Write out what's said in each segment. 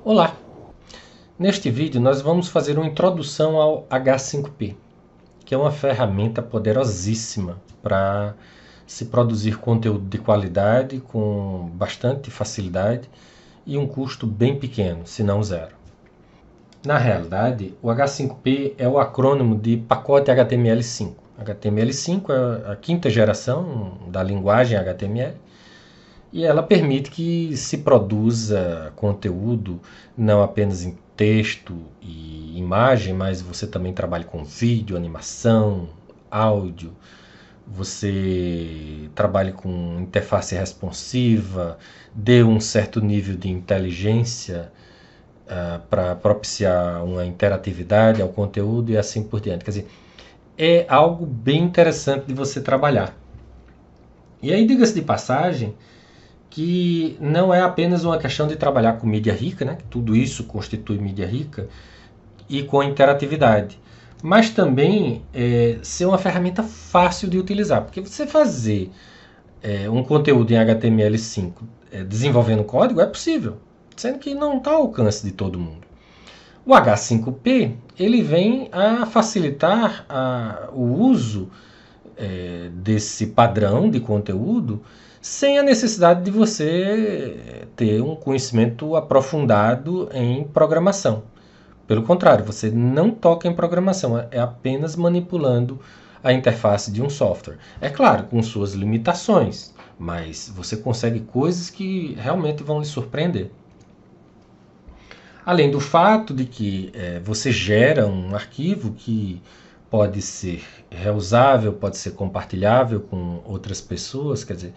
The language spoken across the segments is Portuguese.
Olá! Neste vídeo nós vamos fazer uma introdução ao H5P, que é uma ferramenta poderosíssima para se produzir conteúdo de qualidade com bastante facilidade e um custo bem pequeno, se não zero. Na realidade, o H5P é o acrônimo de pacote HTML5. HTML5 é a quinta geração da linguagem HTML e ela permite que se produza conteúdo não apenas em texto e imagem, mas você também trabalha com vídeo, animação, áudio, você trabalha com interface responsiva, dê um certo nível de inteligência para propiciar uma interatividade ao conteúdo e assim por diante. Quer dizer, é algo bem interessante de você trabalhar. E aí, diga-se de passagem, que não é apenas uma questão de trabalhar com mídia rica, né? Tudo isso constitui mídia rica, e com interatividade, mas também ser uma ferramenta fácil de utilizar, porque você fazer um conteúdo em HTML5 desenvolvendo código é possível, sendo que não está ao alcance de todo mundo. O H5P ele vem a facilitar o uso desse padrão de conteúdo sem a necessidade de você ter um conhecimento aprofundado em programação. Pelo contrário, você não toca em programação, é apenas manipulando a interface de um software. É claro, com suas limitações, mas você consegue coisas que realmente vão lhe surpreender. Além do fato de que você gera um arquivo que pode ser reusável, pode ser compartilhável com outras pessoas, quer dizer,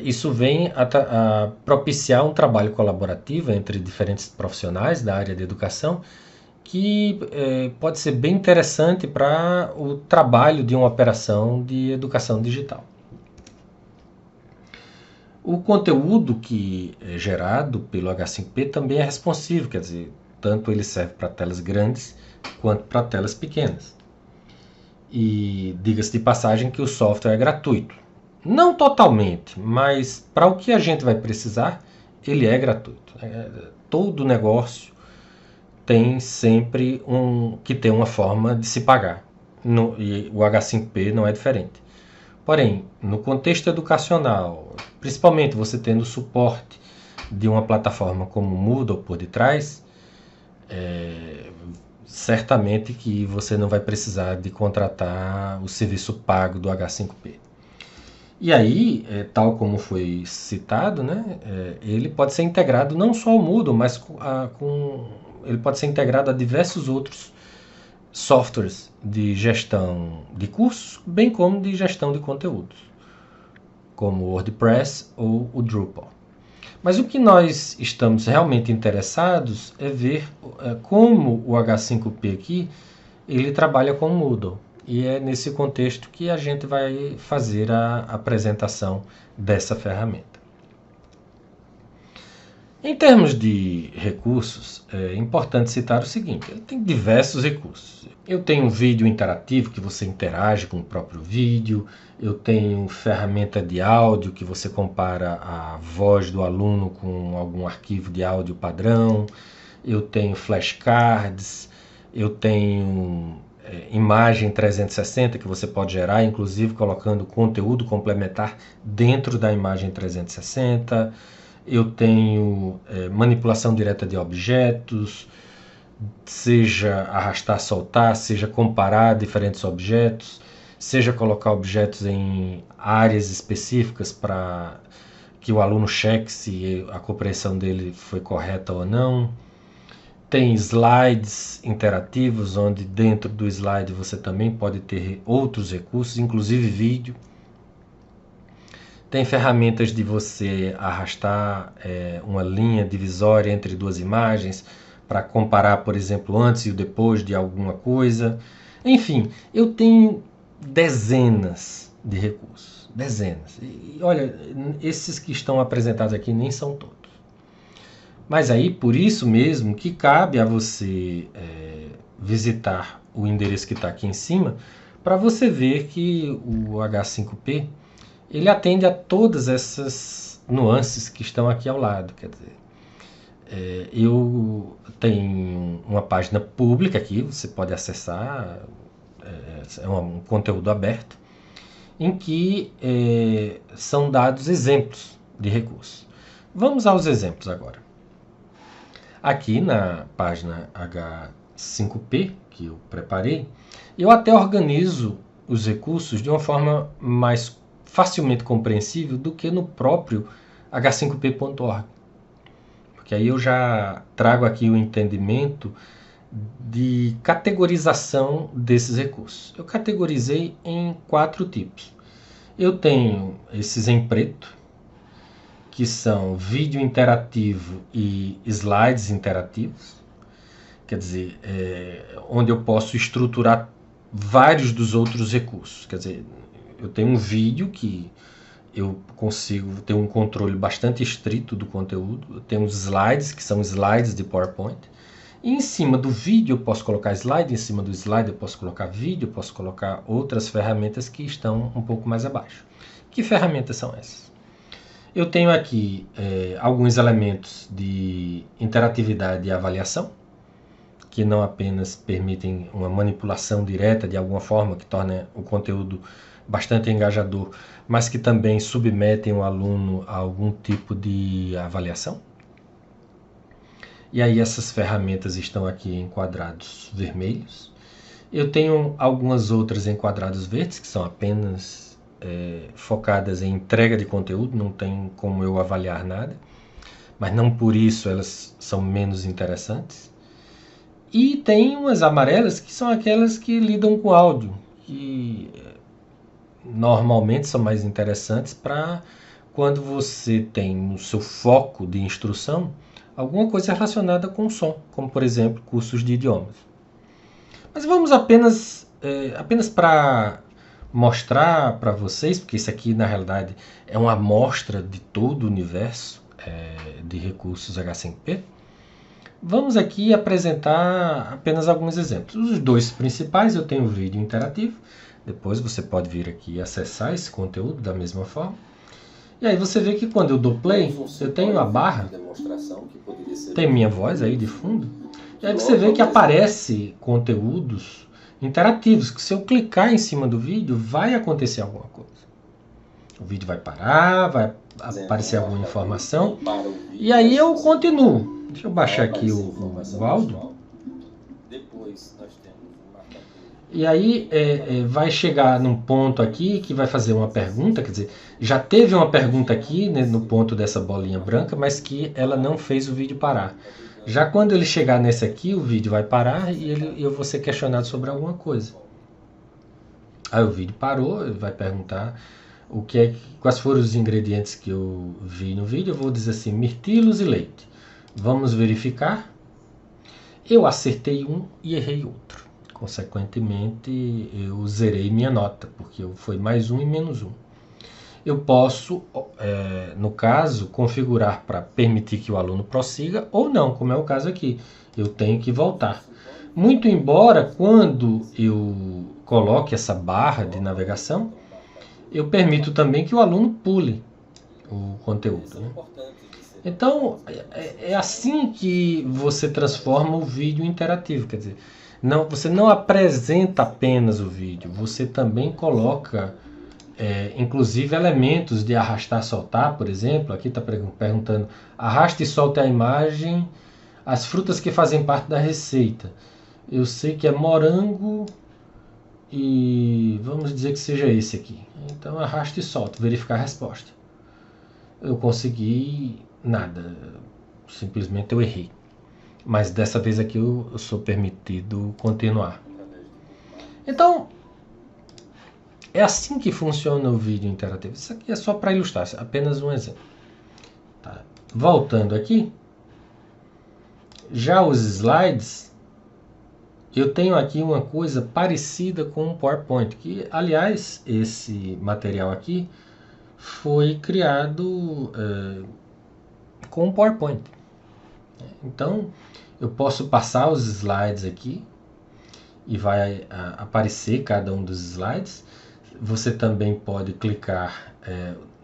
isso vem a propiciar um trabalho colaborativo entre diferentes profissionais da área de educação, que pode ser bem interessante para o trabalho de uma operação de educação digital. O conteúdo que é gerado pelo H5P também é responsivo, quer dizer, tanto ele serve para telas grandes quanto para telas pequenas. E diga-se de passagem que o software é gratuito. Não totalmente, mas para o que a gente vai precisar, ele é gratuito. Todo negócio tem sempre que ter uma forma de se pagar. E o H5P não é diferente. Porém, no contexto educacional, principalmente você tendo suporte de uma plataforma como o Moodle por detrás, certamente que você não vai precisar de contratar o serviço pago do H5P. E aí, tal como foi citado, né, ele pode ser integrado não só ao Moodle, mas ele pode ser integrado a diversos outros softwares de gestão de cursos, bem como de gestão de conteúdos, como o WordPress ou o Drupal. Mas o que nós estamos realmente interessados é ver como o H5P aqui ele trabalha com o Moodle. E é nesse contexto que a gente vai fazer a apresentação dessa ferramenta. Em termos de recursos, é importante citar o seguinte: ele tem diversos recursos. Eu tenho um vídeo interativo que você interage com o próprio vídeo, eu tenho ferramenta de áudio que você compara a voz do aluno com algum arquivo de áudio padrão, eu tenho flashcards, eu tenho imagem 360 que você pode gerar, inclusive colocando conteúdo complementar dentro da imagem 360. Eu tenho manipulação direta de objetos, seja arrastar, soltar, seja comparar diferentes objetos, seja colocar objetos em áreas específicas para que o aluno cheque se a compreensão dele foi correta ou não. Tem slides interativos, onde dentro do slide você também pode ter outros recursos, inclusive vídeo. Tem ferramentas de você arrastar uma linha divisória entre duas imagens para comparar, por exemplo, antes e o depois de alguma coisa. Enfim, eu tenho dezenas de recursos, dezenas. E olha, esses que estão apresentados aqui nem são todos. Mas aí, por isso mesmo, que cabe a você visitar o endereço que está aqui em cima, para você ver que o H5P ele atende a todas essas nuances que estão aqui ao lado. Quer dizer, Eu tenho uma página pública aqui, você pode acessar, é um conteúdo aberto, em que são dados exemplos de recursos. Vamos aos exemplos agora. Aqui na página H5P, que eu preparei, eu até organizo os recursos de uma forma mais facilmente compreensível do que no próprio h5p.org. Porque aí eu já trago aqui o entendimento de categorização desses recursos. Eu categorizei em 4 tipos. Eu tenho esses em preto, que são vídeo interativo e slides interativos. Quer dizer, onde eu posso estruturar vários dos outros recursos. Quer dizer, eu tenho um vídeo que eu consigo ter um controle bastante estrito do conteúdo. Eu tenho os slides, que são slides de PowerPoint. E em cima do vídeo eu posso colocar slide, em cima do slide eu posso colocar vídeo, eu posso colocar outras ferramentas que estão um pouco mais abaixo. Que ferramentas são essas? Eu tenho aqui alguns elementos de interatividade e avaliação, que não apenas permitem uma manipulação direta de alguma forma, que torna o conteúdo bastante engajador, mas que também submetem o aluno a algum tipo de avaliação. E aí essas ferramentas estão aqui em quadrados vermelhos. Eu tenho algumas outras em quadrados verdes, que são apenas focadas em entrega de conteúdo, não tem como eu avaliar nada, mas não por isso elas são menos interessantes. E tem umas amarelas que são aquelas que lidam com áudio, que normalmente são mais interessantes para quando você tem no seu foco de instrução alguma coisa relacionada com o som, como por exemplo cursos de idiomas. Mas vamos apenas para mostrar para vocês, porque isso aqui na realidade é uma amostra de todo o universo de recursos H5P. Vamos aqui apresentar apenas alguns exemplos. Os 2 principais, eu tenho o vídeo interativo, depois você pode vir aqui e acessar esse conteúdo da mesma forma. E aí você vê que quando eu dou play, eu tenho a barra, tem minha voz aí de fundo, e aí você vê que aparece conteúdos interativos, que se eu clicar em cima do vídeo, vai acontecer alguma coisa. O vídeo vai parar, vai aparecer alguma informação, e aí eu continuo. Deixa eu baixar aqui o áudio. E aí vai chegar num ponto aqui que vai fazer uma pergunta, quer dizer, já teve uma pergunta aqui, né, no ponto dessa bolinha branca, mas que ela não fez o vídeo parar. Já quando ele chegar nesse aqui, o vídeo vai parar e eu vou ser questionado sobre alguma coisa. Aí o vídeo parou, ele vai perguntar quais foram os ingredientes que eu vi no vídeo. Eu vou dizer assim, mirtilos e leite. Vamos verificar. Eu acertei um e errei outro. Consequentemente, eu zerei minha nota, porque foi mais um e menos um. Eu posso, no caso, configurar para permitir que o aluno prossiga ou não, como é o caso aqui. Eu tenho que voltar. Muito embora, quando eu coloque essa barra de navegação, eu permito também que o aluno pule o conteúdo, né? Então, é assim que você transforma o vídeo interativo. Quer dizer, você não apresenta apenas o vídeo, você também coloca, inclusive, elementos de arrastar, soltar, por exemplo. Aqui está perguntando, arraste e solte a imagem, as frutas que fazem parte da receita. Eu sei que é morango e vamos dizer que seja esse aqui. Então, arraste e solte, verificar a resposta. Eu consegui nada, simplesmente eu errei. Mas dessa vez aqui eu sou permitido continuar. Então, é assim que funciona o vídeo interativo. Isso aqui é só para ilustrar, apenas um exemplo. Tá. Voltando aqui, já os slides, eu tenho aqui uma coisa parecida com o PowerPoint, que, aliás, esse material aqui foi criado com o PowerPoint. Então, eu posso passar os slides aqui e vai aparecer cada um dos slides. Você também pode clicar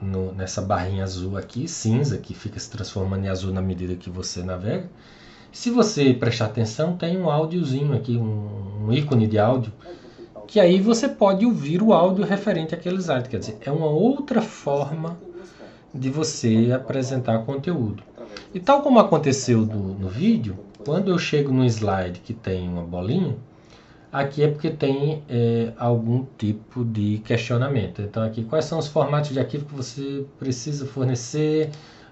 nessa barrinha azul aqui, cinza, que fica se transformando em azul na medida que você navega. Se você prestar atenção, tem um áudiozinho aqui, um ícone de áudio, que aí você pode ouvir o áudio referente àquele slide. Quer dizer, é uma outra forma de você apresentar conteúdo. E tal como aconteceu no vídeo, quando eu chego no slide que tem uma bolinha, aqui é porque tem algum tipo de questionamento. Então aqui, quais são os formatos de arquivo que você precisa fornecer,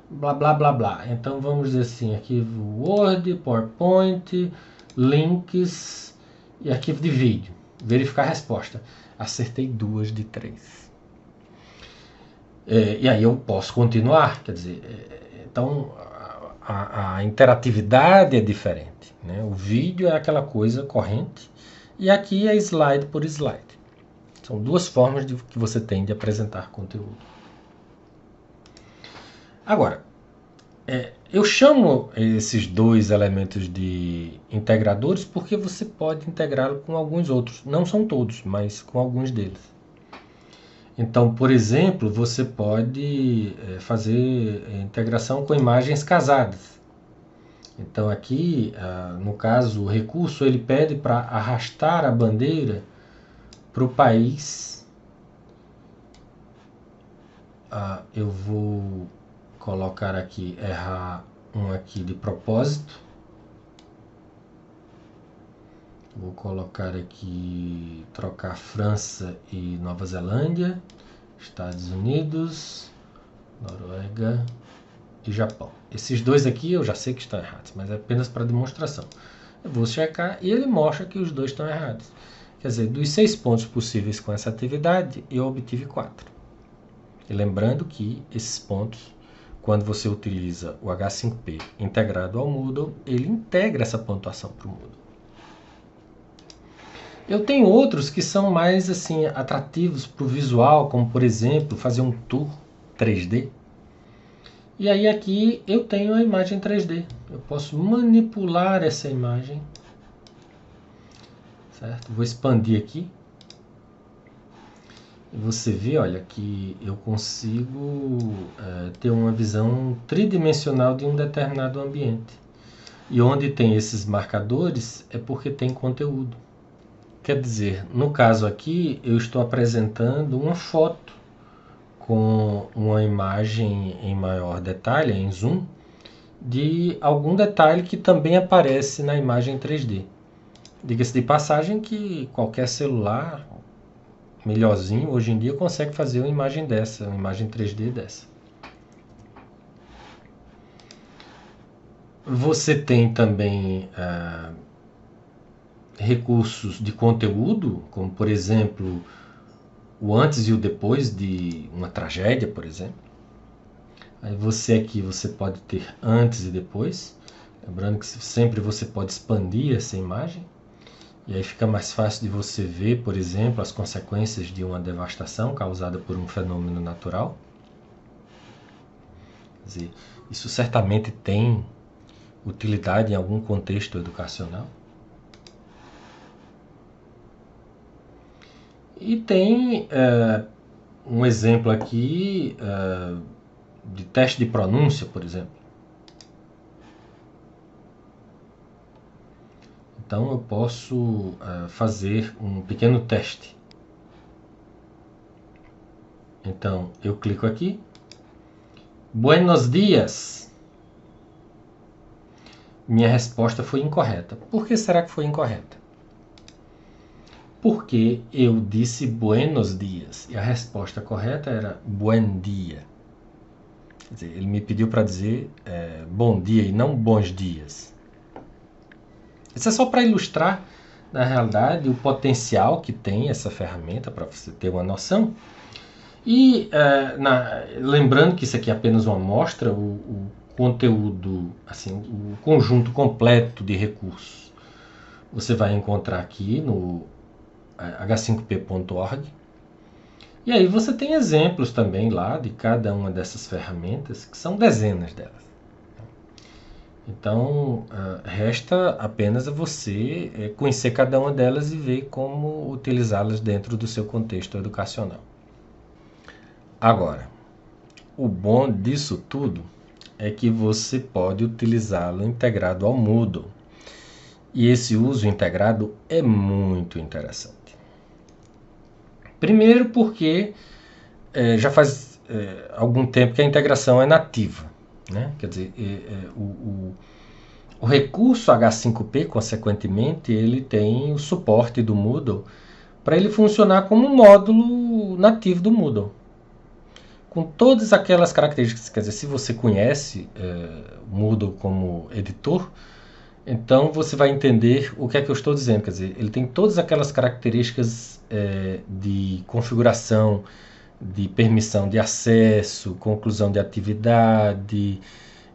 blá blá blá blá. Então vamos dizer assim, arquivo Word, PowerPoint, links e arquivo de vídeo. Verificar a resposta. Acertei 2 de 3. E aí eu posso continuar, quer dizer, então a interatividade é diferente, né? O vídeo é aquela coisa corrente e aqui é slide por slide. São duas formas que você tem de apresentar conteúdo. Agora, eu chamo esses dois elementos de integradores porque você pode integrá-lo com alguns outros. Não são todos, mas com alguns deles. Então, por exemplo, você pode fazer integração com imagens casadas. Então aqui, no caso, o recurso ele pede para arrastar a bandeira para o país. Eu vou colocar aqui, errar um aqui de propósito. Vou colocar aqui, trocar França e Nova Zelândia, Estados Unidos, Noruega e Japão. Esses dois aqui eu já sei que estão errados, mas é apenas para demonstração. Eu vou checar e ele mostra que os dois estão errados. Quer dizer, dos 6 pontos possíveis com essa atividade, eu obtive 4. E lembrando que esses pontos, quando você utiliza o H5P integrado ao Moodle, ele integra essa pontuação para o Moodle. Eu tenho outros que são mais assim atrativos para o visual, como por exemplo, fazer um tour 3D. E aí aqui eu tenho a imagem 3D. Eu posso manipular essa imagem. Certo? Vou expandir aqui. E você vê, olha, que eu consigo ter uma visão tridimensional de um determinado ambiente. E onde tem esses marcadores é porque tem conteúdo. Quer dizer, no caso aqui, eu estou apresentando uma foto com uma imagem em maior detalhe, em zoom, de algum detalhe que também aparece na imagem 3D. Diga-se de passagem que qualquer celular melhorzinho, hoje em dia, consegue fazer uma imagem dessa, uma imagem 3D dessa. Você tem também recursos de conteúdo, como por exemplo o antes e o depois de uma tragédia, por exemplo. Aí você aqui você pode ter antes e depois, lembrando que sempre você pode expandir essa imagem, e aí fica mais fácil de você ver, por exemplo, as consequências de uma devastação causada por um fenômeno natural. Quer dizer, isso certamente tem utilidade em algum contexto educacional. E tem um exemplo aqui de teste de pronúncia, por exemplo. Então eu posso fazer um pequeno teste. Então eu clico aqui. Buenos dias. Minha resposta foi incorreta. Por que será que foi incorreta? Porque eu disse buenos dias e a resposta correta era buen dia. Quer dizer, ele me pediu para dizer bom dia e não bons dias. Isso é só para ilustrar, na realidade, o potencial que tem essa ferramenta, para você ter uma noção. E lembrando que isso aqui é apenas uma amostra, o conteúdo, assim, o conjunto completo de recursos, você vai encontrar aqui no h5p.org. E aí você tem exemplos também lá de cada uma dessas ferramentas, que são dezenas delas. Então, resta apenas a você conhecer cada uma delas e ver como utilizá-las dentro do seu contexto educacional. Agora, o bom disso tudo é que você pode utilizá-lo integrado ao Moodle. E esse uso integrado é muito interessante. Primeiro porque já faz algum tempo que a integração é nativa, né? Quer dizer, o recurso H5P, consequentemente, ele tem o suporte do Moodle para ele funcionar como um módulo nativo do Moodle. Com todas aquelas características, quer dizer, se você conhece o Moodle como editor, então você vai entender o que é que eu estou dizendo. Quer dizer, ele tem todas aquelas características de configuração, de permissão de acesso, conclusão de atividade,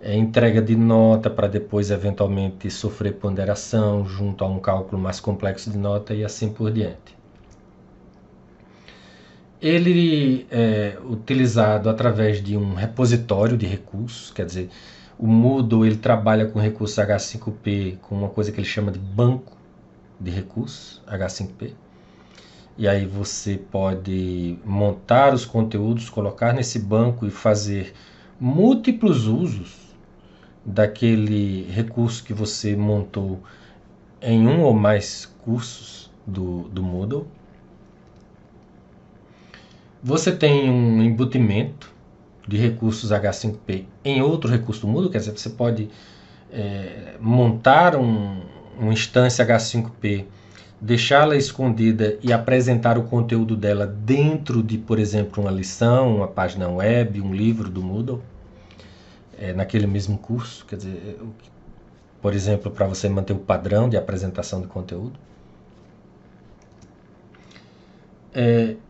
entrega de nota para depois eventualmente sofrer ponderação junto a um cálculo mais complexo de nota e assim por diante. Ele é utilizado através de um repositório de recursos, quer dizer, o Moodle ele trabalha com recursos H5P com uma coisa que ele chama de banco de recursos H5P. E aí você pode montar os conteúdos, colocar nesse banco e fazer múltiplos usos daquele recurso que você montou em um ou mais cursos do Moodle. Você tem um embutimento de recursos H5P em outro recurso do Moodle, quer dizer, você pode montar uma instância H5P, deixá-la escondida e apresentar o conteúdo dela dentro de, por exemplo, uma lição, uma página web, um livro do Moodle, naquele mesmo curso, quer dizer, por exemplo, para você manter o padrão de apresentação de conteúdo.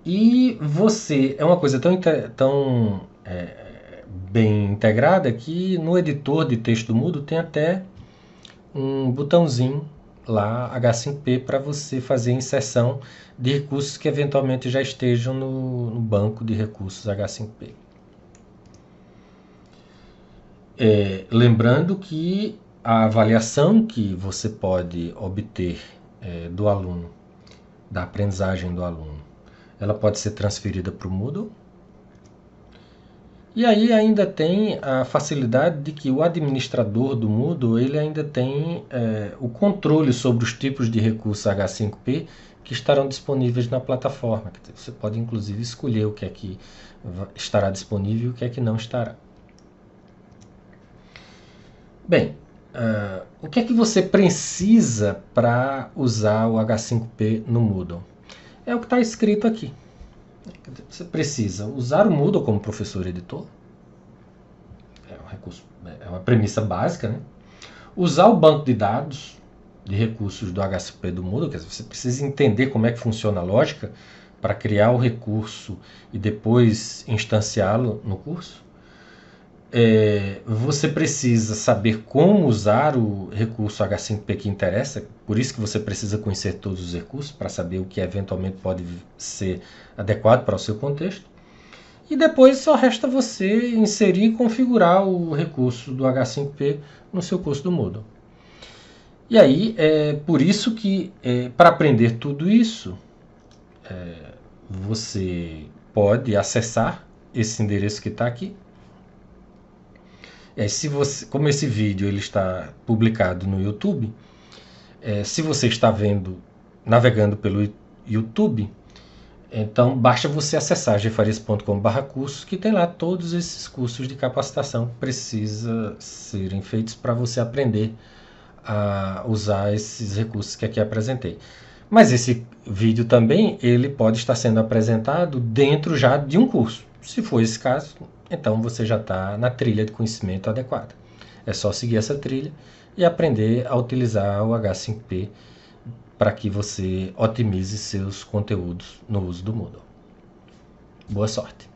E você é uma coisa tão bem integrada que no editor de texto do Moodle tem até um botãozinho lá H5P para você fazer inserção de recursos que eventualmente já estejam no banco de recursos H5P. Lembrando que a avaliação que você pode obter do aluno, da aprendizagem do aluno, ela pode ser transferida para o Moodle. E aí ainda tem a facilidade de que o administrador do Moodle ele ainda tem o controle sobre os tipos de recursos H5P que estarão disponíveis na plataforma. Você pode inclusive escolher o que é que estará disponível e o que é que não estará. Bem, o que é que você precisa para usar o H5P no Moodle? É o que está escrito aqui. Você precisa usar o Moodle como professor editor. É uma premissa básica, né? Usar o banco de dados de recursos do H5P do Moodle, quer dizer, você precisa entender como é que funciona a lógica para criar o recurso e depois instanciá-lo no curso. Você precisa saber como usar o recurso H5P que interessa, por isso que você precisa conhecer todos os recursos para saber o que eventualmente pode ser adequado para o seu contexto. E depois só resta você inserir e configurar o recurso do H5P no seu curso do Moodle. E aí, por isso que para aprender tudo isso, você pode acessar esse endereço que está aqui. Como esse vídeo ele está publicado no YouTube, se você está navegando pelo YouTube, então basta você acessar gfarias.com/cursos, que tem lá todos esses cursos de capacitação que precisam serem feitos para você aprender a usar esses recursos que aqui apresentei. Mas esse vídeo também ele pode estar sendo apresentado dentro já de um curso. Se for esse caso, então você já está na trilha de conhecimento adequada. É só seguir essa trilha e aprender a utilizar o H5P para que você otimize seus conteúdos no uso do Moodle. Boa sorte!